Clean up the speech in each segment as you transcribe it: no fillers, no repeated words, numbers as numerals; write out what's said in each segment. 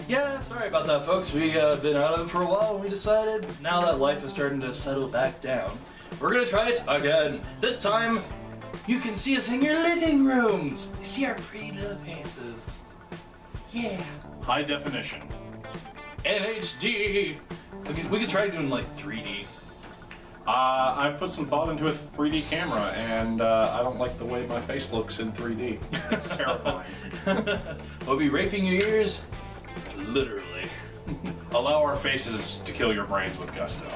Yeah, sorry about that, folks. We've been out of it for a while, and we decided, now that life is starting to settle back down, we're gonna try it again. This time, you can see us in your living rooms. You see our pretty little faces. Yeah. High definition. And HD. We could try doing like 3D. I've put some thought into a 3D camera, and I don't like the way my face looks in 3D. It's terrifying. We'll be raping your ears, literally. Allow our faces to kill your brains with gusto.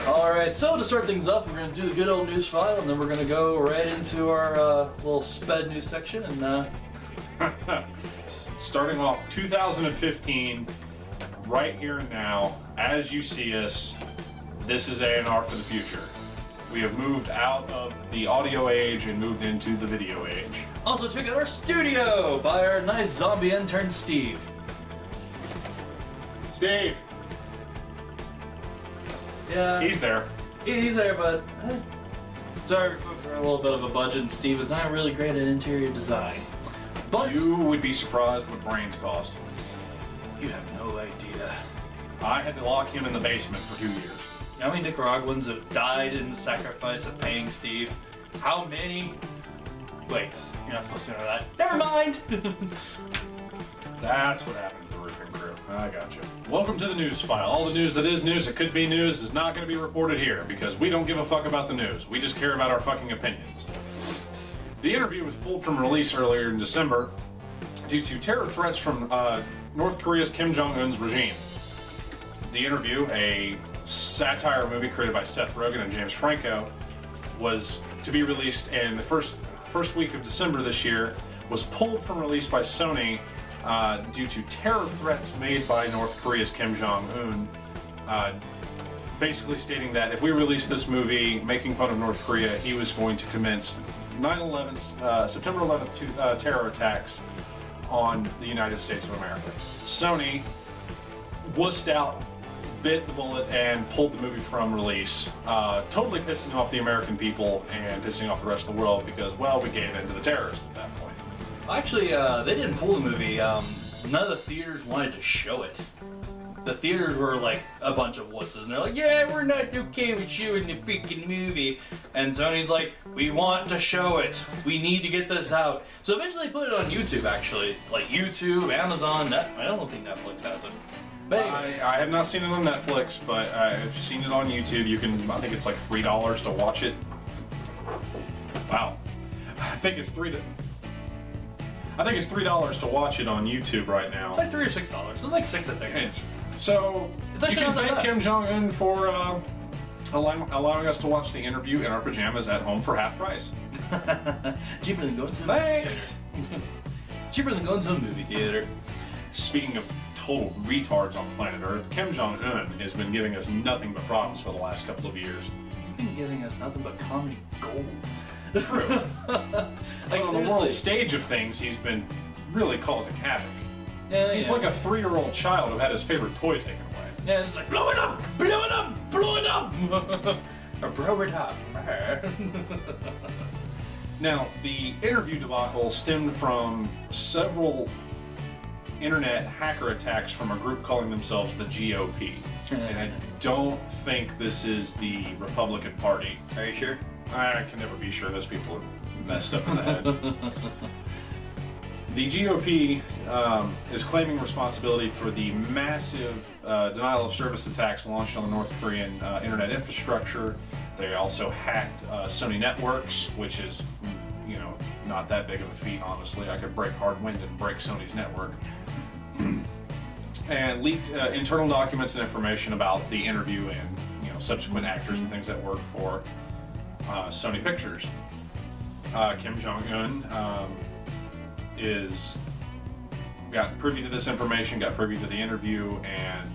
Alright, so to start things off, we're going to do the good old news file, and then we're going to go right into our little sped news section, and Starting off 2015, right here and now, as you see us, this is ANR for the future. We have moved out of the audio age and moved into the video age. Also check out our studio by our nice zombie intern Steve. Steve! Yeah, He's there. he's there, but sorry for a little bit of a budget, and Steve is not really great at interior design. But You would be surprised what brains cost. you have no idea. I had to lock him in the basement for 2 years. How many Nicaraguans have died in the sacrifice of paying Steve? How many? Wait, you're not supposed to know that. Never mind! That's what happened to the roofing crew. I gotcha. Welcome to the news file. All the news that is news, that could be news, is not going to be reported here because we don't give a fuck about the news. We just care about our fucking opinions. The interview was pulled from release earlier in December due to terror threats from North Korea's Kim Jong-un's regime. The interview, a satire movie created by Seth Rogen and James Franco, was to be released in the first week of December this year, was pulled from release by Sony due to terror threats made by North Korea's Kim Jong-un, basically stating that if we release this movie making fun of North Korea, he was going to commence September 11th terror attacks on the United States of America. Sony wussed out, bit the bullet, and pulled the movie from release, totally pissing off the American people and pissing off the rest of the world because, well, we gave in to the terrorists at that point. Actually, they didn't pull the movie. None of the theaters wanted to show it. The theaters were like a bunch of wusses, and they're like, yeah, we're not okay with showing the freaking movie. And Sony's like, we want to show it. We need to get this out. So eventually they put it on YouTube, actually. Like YouTube, Amazon, I don't think Netflix has it. But anyways. I have not seen it on Netflix, but I've seen it on YouTube. You can, I think it's like $3 to watch it. Wow. I think it's $3 to watch it on YouTube right now. It's like $3 or $6. It's like $6, I think. So It's you actually can not that thank bad. Kim Jong-un for allowing us to watch the interview in our pajamas at home for half price. Cheaper than going to Thanks! Cheaper than going to a movie theater. Speaking of total retards on planet Earth, Kim Jong-un has been giving us nothing but problems for the last couple of years. He's been giving us nothing but comedy gold. True. Like, On the world seriously. stage of things, he's been really causing havoc. Yeah, He's yeah. like a 3-year-old child who had his favorite toy taken away. Yeah, it's just like, blow it up! Blow it up! Blow it up! Or blow it up. Now, the interview debacle stemmed from several internet hacker attacks from a group calling themselves the GOP. And I don't think this is the Republican Party. Are you sure? I can never be sure. Those people are messed up in the head. The GOP is claiming responsibility for the massive denial of service attacks launched on the North Korean internet infrastructure. They also hacked Sony networks, which is, not that big of a feat, honestly. I could break Hardwind and break Sony's network. And leaked internal documents and information about the interview and subsequent actors and things that work for Sony Pictures. Kim Jong-un got privy to this information, got privy to the interview, and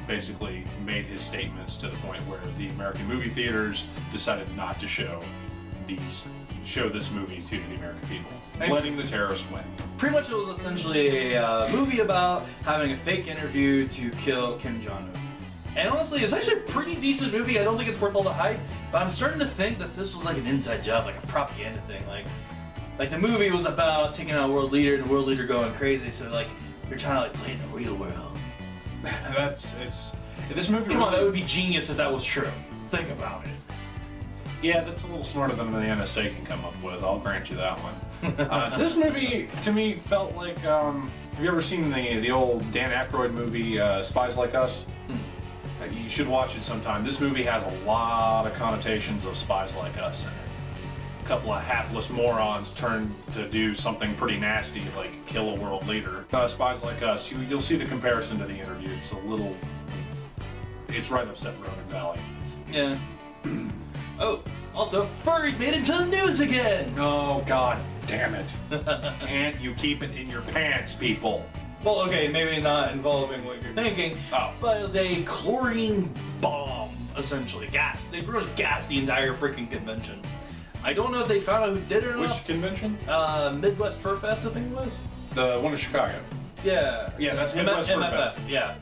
basically made his statements to the point where the American movie theaters decided not to show this movie to the American people, letting the terrorists win. Pretty much it was essentially a movie about having a fake interview to kill Kim Jong-un. And honestly, it's actually a pretty decent movie. I don't think it's worth all the hype, but I'm starting to think that this was like an inside job, like a propaganda thing. Like the movie was about taking out a world leader and the world leader going crazy, so like You're trying to like play in the real world. This movie. Come on, that would be genius if that was true. Think about it. Yeah, that's a little smarter than the NSA can come up with. I'll grant you that one. This movie, to me, felt like. Have you ever seen the old Dan Aykroyd movie, Spies Like Us? You should watch it sometime. This movie has a lot of connotations of Spies Like Us in it. A couple of hapless morons turn to do something pretty nasty, like kill a world leader. Spies Like Us, you'll see the comparison to the interview. It's a little. It's right up Seth Rogen's alley. Yeah. Oh, also, furries made it to the news again! Oh, god damn it. Can't you keep it in your pants, people? Well, okay, maybe not involving what you're thinking, but it was a chlorine bomb, essentially. Gas. They pretty much gassed the entire freaking convention. I don't know if they found out who did it or not. Which convention? Midwest Fur Fest, I think it was. The one in Chicago. Yeah. Yeah, that's Midwest Fur MFF, Fest. yeah.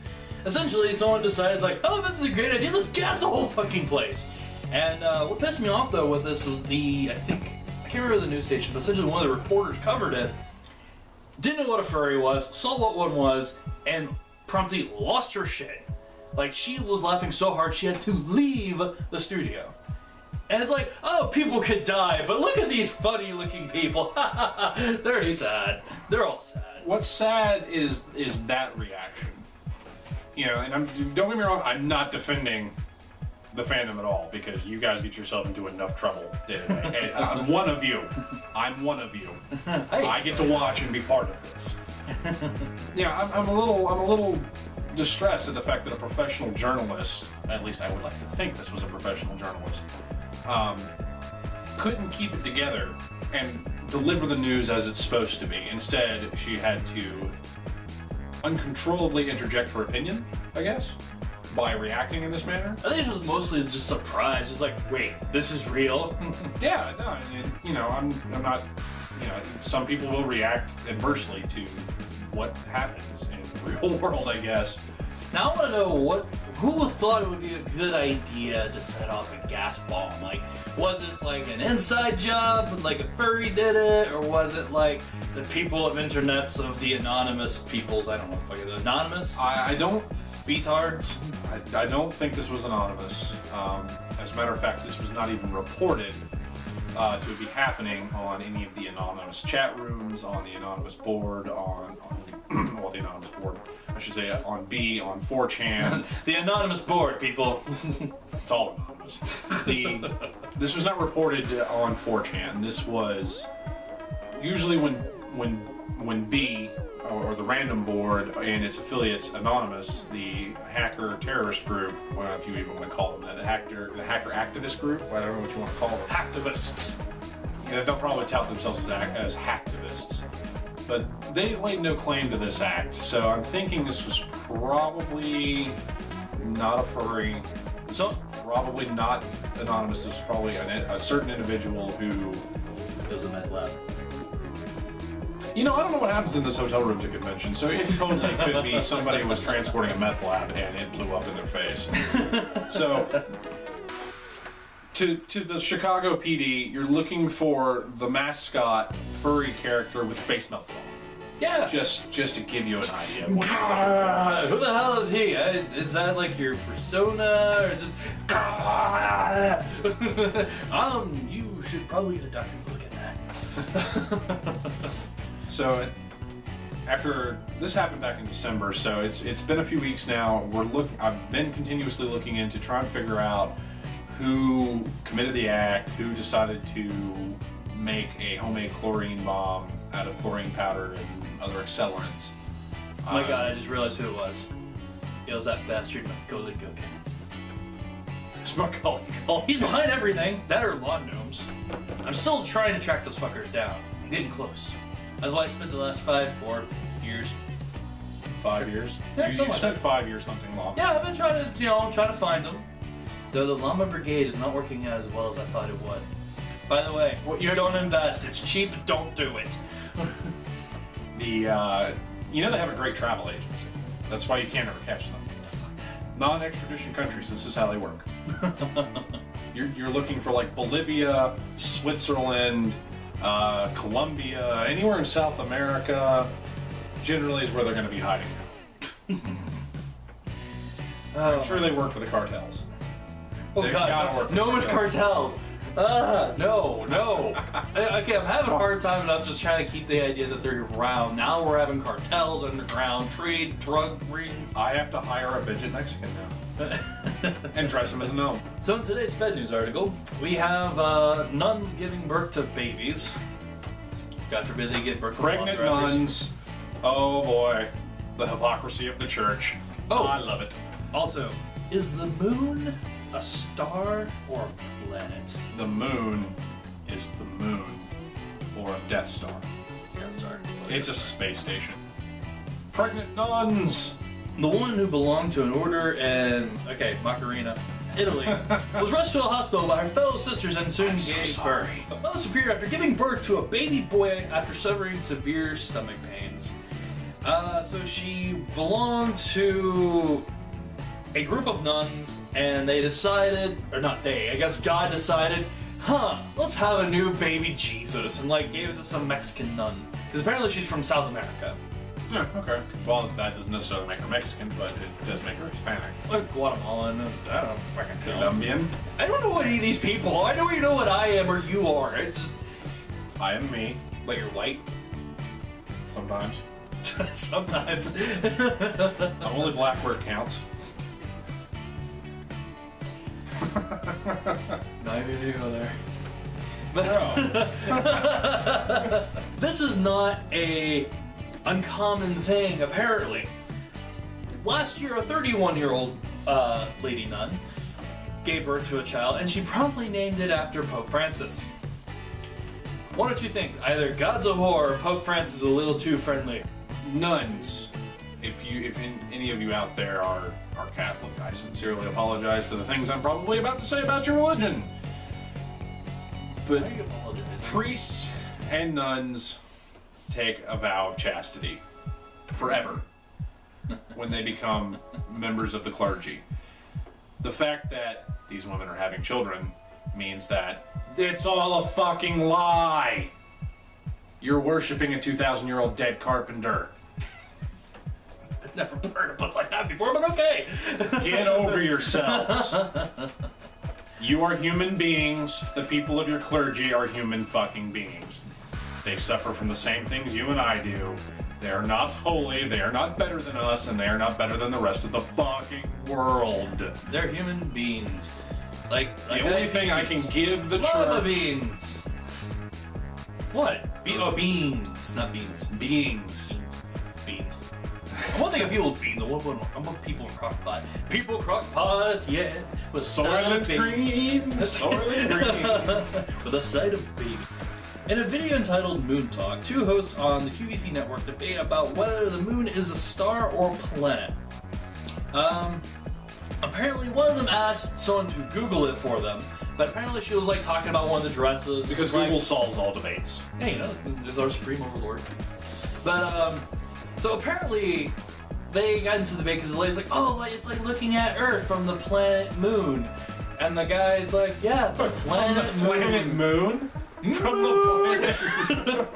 Essentially, someone decided, like, oh, this is a great idea, let's gas the whole fucking place. And what pissed me off, though, with this was I can't remember the news station, but essentially one of the reporters covered it, didn't know what a furry was, saw what one was, and promptly lost her shit. Like, she was laughing so hard she had to leave the studio. And it's like, oh, people could die, but look at these funny-looking people. They're sad. They're all sad. What's sad is that reaction. You know, and don't get me wrong, I'm not defending the fandom at all, because you guys get yourself into enough trouble day to day. I'm one of you. Hey. I get to watch and be part of this. Yeah, I'm a little distressed at the fact that a professional journalist, at least I would like to think this was a professional journalist, couldn't keep it together and deliver the news as it's supposed to be. Instead, she had to uncontrollably interject her opinion, I guess, by reacting in this manner. I think it was mostly just surprise. It's like, wait, this is real? Yeah, no, you know, I'm not, you know, some people will react adversely to what happens in the real world, I guess. Now I want to know who thought it would be a good idea to set off a gas bomb? Like, was this like an inside job, like a furry did it, or was it like the people of internets of the anonymous peoples? I don't know, like the anonymous? I don't. Beatards? I don't think this was anonymous. As a matter of fact, this was not even reported to be happening on any of the anonymous chat rooms, on the anonymous board, on well, the anonymous board, I should say, on 4chan. The anonymous board, people. It's all anonymous. This was not reported on 4chan. This was usually when B, or the random board and its affiliates anonymous, the hacker terrorist group, well, if you even want to call them that, the hacker activist group, I don't know what you want to call them. Hacktivists. Yeah, they'll probably tout themselves as hacktivists. But they laid no claim to this act, so I'm thinking this was probably not a furry, so probably not anonymous. This was probably a certain individual who was a meth lab. You know, I don't know what happens in this hotel rooms at convention, so it totally could be somebody was transporting a meth lab and it blew up in their face. So, to the Chicago PD, you're looking for the mascot furry character with the face melted off. Yeah. Just to give you an idea of what you're who the hell is he? Is that like your persona, or just? You should probably get a doctor to look at that. So, after this happened back in December, so it's been a few weeks now. I've been continuously looking into trying to figure out who committed the act, who decided to make a homemade chlorine bomb out of chlorine powder and other accelerants. Oh my god, I just realized who it was. It was that bastard Macaulay Culkin. It's Macaulay Culkin. He's behind everything. That or lawn gnomes. I'm still trying to track those fuckers down. I'm getting close. That's why I spent the last 4 years. 5 years? Yeah, you spent 5 years hunting llama. Yeah, I've been trying to find them. Though the llama brigade is not working out as well as I thought it would. By the way, you don't invest. It's cheap. Don't do it. You know they have a great travel agency. That's why you can't ever catch them. Non-extradition countries. This is how they work. You're looking for like Bolivia, Switzerland, Colombia, anywhere in South America, generally is where they're going to be hiding. I'm sure they work for the cartels. Oh They've god, gotta work for no the much cartels. cartels. No. Okay, I'm having a hard time enough just trying to keep the idea that they're around. Now we're having cartels, underground trade, drug rings. I have to hire a midget Mexican now. And dress him as a gnome. So in today's Sped News article, we have nuns giving birth to babies. God forbid they give birth to Pregnant velociraptors. nuns. Oh boy. The hypocrisy of the church. Oh. I love it. Also, is the moon a star or a planet? The moon is the moon or a Death Star. Death Star. It's a space station. Pregnant nuns. The woman who belonged to an order in, Macarena, Italy, was rushed to a hospital by her fellow sisters and soon I'm so gave sorry. birth. The fellow superior after giving birth to a baby boy after suffering severe stomach pains. So she belonged to a group of nuns, and they decided, or not they, I guess God decided, let's have a new baby Jesus, and gave it to some Mexican nun. Because apparently she's from South America. Yeah, okay. Well, that doesn't necessarily make her Mexican, but it does make her Hispanic. Like Guatemalan, I don't fucking know. Colombian. I don't know what any of these people are. I don't even know what I am or you are. It's just, I am me. but you're white. Sometimes. Sometimes. I'm only black where it counts. Not even gonna go there. Bro. This is not a uncommon thing, apparently. Last year, a 31-year-old lady nun gave birth to a child, and she promptly named it after Pope Francis. One or two things: either God's a whore, or Pope Francis is a little too friendly. Nuns. If any of you out there are Catholic, I sincerely apologize for the things I'm probably about to say about your religion. But priests and nuns take a vow of chastity forever when they become members of the clergy. The fact that these women are having children means that it's all a fucking lie. You're worshiping a 2,000-year-old dead carpenter. I've never heard of it like that before, but okay. Get over yourselves. You are human beings. The people of your clergy are human fucking beings. They suffer from the same things you and I do. They are not holy, they are not better than us, and they are not better than the rest of the fucking world. They're human beings. Like The only thing I can give the lava church... beans. What? Beans, not beans. Beings. Beans. I want to think of people with beans. I want people in crock pot. People crock pot, yeah. With Soylent Green. Soylent Green. With a side of baby. In a video entitled Moon Talk, two hosts on the QVC network debate about whether the moon is a star or planet. Apparently one of them asked someone to Google it for them, but apparently she was talking about one of the dresses. Because Google solves all debates. Hey, is our supreme overlord. But, so apparently they got into the debate because the lady's it's like looking at Earth from the planet Moon. And the guy's like, yeah, the planet Moon. Planet Moon? From the planet.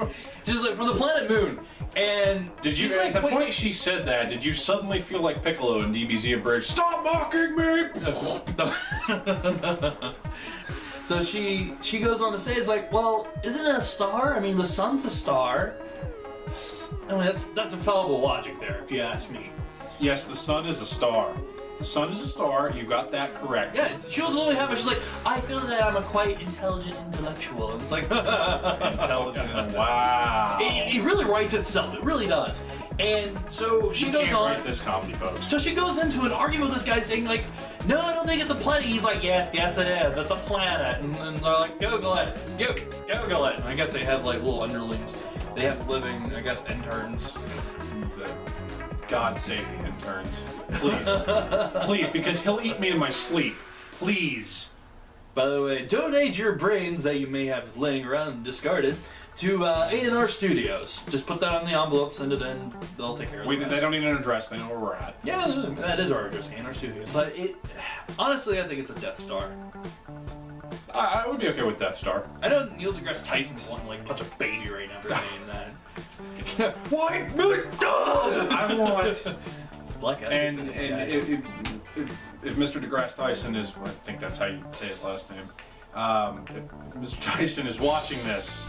She's like, from the planet Moon. And Did you, she's at the wait. point she said that, did you suddenly feel like Piccolo in DBZ Abridged? Stop mocking me! So she goes on to say, it's like, well, isn't it a star? I mean, the sun's a star. I mean, that's infallible logic there, if you ask me. Yes, the sun is a star. The sun is a star, you got that correct. Yeah, she was literally having, she's like, I feel that I'm a quite intelligent intellectual. And it's like, Intelligent. Wow. It really writes itself. It really does. And so she goes can't on. write this comedy, folks. So she goes into an argument with this guy saying no, I don't think it's a planet. He's like, yes, it is. It's a planet. And they're like, Google it. Google it. And I guess they have little underlings. They have living, I guess, interns. God save the interns. Please. Please, because he'll eat me in my sleep. Please. By the way, donate your brains that you may have laying around and discarded to ANR Studios. Just put that on the envelope, send it in, they'll take care of it. They don't need an address, they know where we're at. Yeah, that is our address, ANR Studios. But honestly, I think it's a Death Star. I would be okay with Death Star. I know Neil deGrasse Tyson's wanting to punch a baby right now for saying that. White meat dog! I want. Black guy. And if Mr. deGrasse Tyson is, I think that's how you say his last name. If Mr. Tyson is watching this,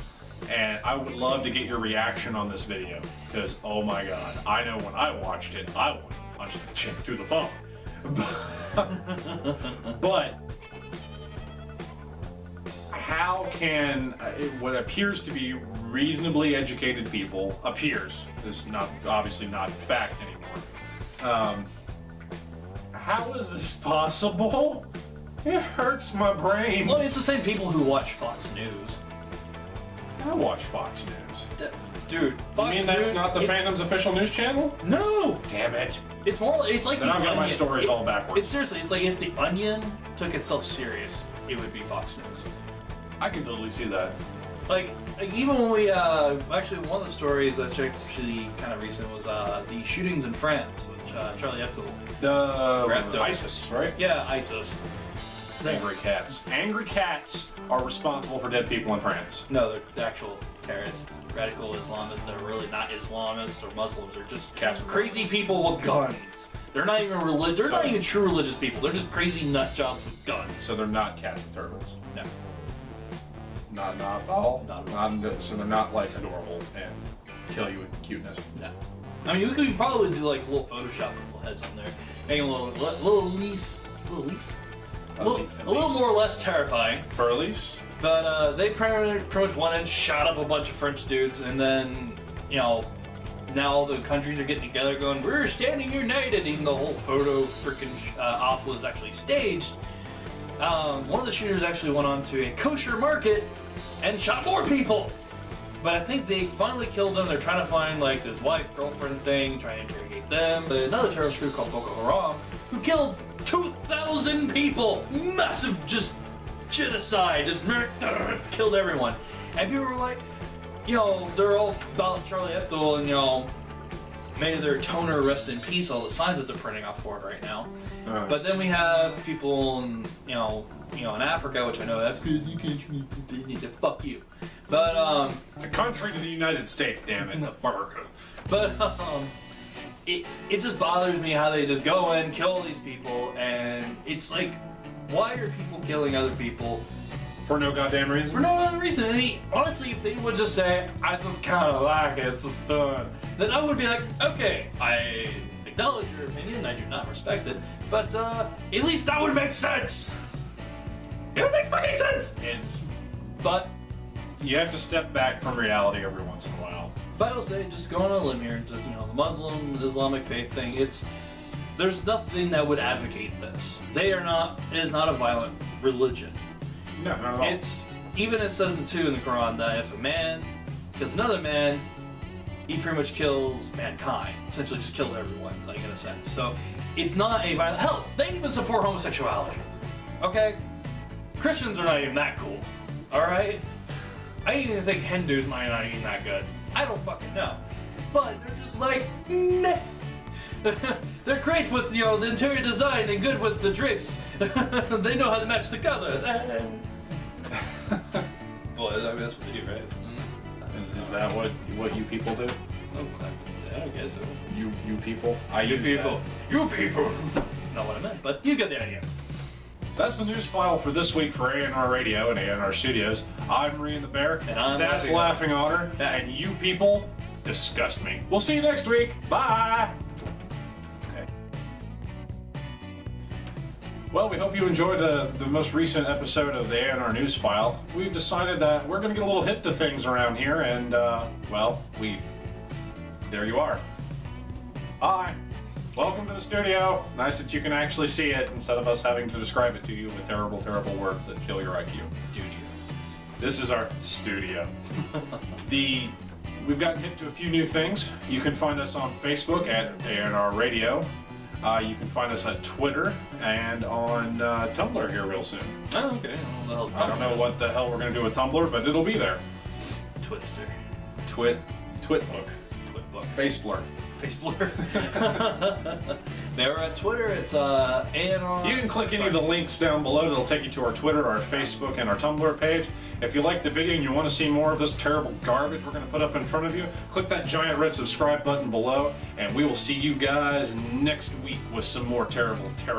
and I would love to get your reaction on this video, because oh my god, I know when I watched it, I wanted to punch the chick through the phone. But how can what appears to be reasonably educated people, this is not obviously not fact anymore, how is this possible? It hurts my brains. Well, it's the same people who watch Fox News. I watch Fox News. Dude, You mean that's not the fandom's official news channel? No! Damn it. It's more, it's like Then The I've got my Onion. stories all backwards. It's seriously, it's like if The Onion took itself serious, it would be Fox News. I can totally see that. Like even when we, actually one of the stories that's actually kind of recent was the shootings in France, which Charlie Hebdo. ISIS, right? Yeah, ISIS. Angry cats. Angry cats are responsible for dead people in France. No, they're actual terrorists, radical Islamists. They're really not Islamists or Muslims. They're just Cats. crazy people with guns. They're not even They're not even true religious people. They're just crazy nut jobs with guns. So they're not cats with turtles. No. Not at all. Not at all. So they're not like adorable and kill you with cuteness. No. I mean, we could probably do like a little Photoshop with little heads on there, make a little more or less terrifying. Furlies? But they pretty much went and shot up a bunch of French dudes, and then, you know, now all the countries are getting together going, we're standing united, even the whole photo freaking op was actually staged. One of the shooters actually went on to a kosher market and shot more people. But I think they finally killed them. They're trying to find like this wife-girlfriend thing, trying to interrogate them. But another terrorist group called Boko Haram, who killed 2,000 people. Massive just genocide, just killed everyone. And people were like, you know, they're all about Charlie Hebdo and, you know, may their toner rest in peace, all the signs that they're printing off for it right now. But then we have people in, you know, in Africa, which I know that because you can't they need to fuck you. But it's a country to the United States, damn it. America. But it just bothers me how they just go in, kill these people, and it's like, why are people killing other people? For no goddamn reason? For no other reason. I mean, honestly, if they would just say, I just kind of like it, it's just fun, then I would be like, okay, I acknowledge your opinion, I do not respect it, but at least that would make sense. It would make fucking sense. But you have to step back from reality every once in a while. But I will say, just going on a limb here, just, you know, the Muslim, the Islamic faith thing, there's nothing that would advocate this. It is not a violent religion. No, not at all. Even it says it too in the Quran that if a man kills another man, he pretty much kills mankind. Essentially just kills everyone, like in a sense. So it's not a violent, hell, they even support homosexuality. Okay? Christians are not even that cool. Alright? I even think Hindus might not even that good. I don't fucking know. But they're just like, meh. They're great with, you know, the interior design and good with the drapes. They know how to match the color. Well, I mean, that's what they do, right? Is that what you people do? I guess so. You people? You people. Not what I meant, but you get the idea. That's the news file for this week for ANR Radio and ANR Studios. I'm Rian the Bear. And I'm That's Laughing Otter. And you people disgust me. We'll see you next week. Bye! Well, we hope you enjoyed the most recent episode of the ANR News File. We've decided that we're going to get a little hip to things around here, and, well, there you are. Hi. Welcome to the studio. Nice that you can actually see it instead of us having to describe it to you with terrible, terrible words that kill your IQ. Studio. This is our studio. We've gotten hip to a few new things. You can find us on Facebook at ANR Radio. You can find us at Twitter and on Tumblr here real soon. Oh, okay. I don't know what the hell we're going to do with Tumblr, but it'll be there. Twitster. Twitbook. Twitbook. Faceblur. Faceblur. They're at Twitter. It's ANR. You can click any of the links down below. That'll take you to our Twitter, our Facebook, and our Tumblr page. If you like the video and you want to see more of this terrible garbage we're going to put up in front of you, click that giant red subscribe button below, and we will see you guys next week with some more terrible news.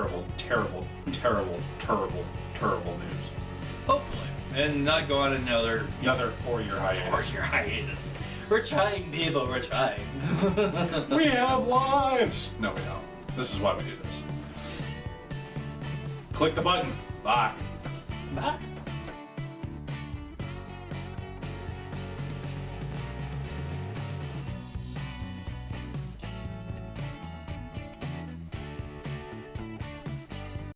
Hopefully. And not go on another 4-year hiatus. 4-year hiatus. We're trying, people. We're trying. We have lives! No, we don't. This is why we do this. Click the button. Bye. Bye.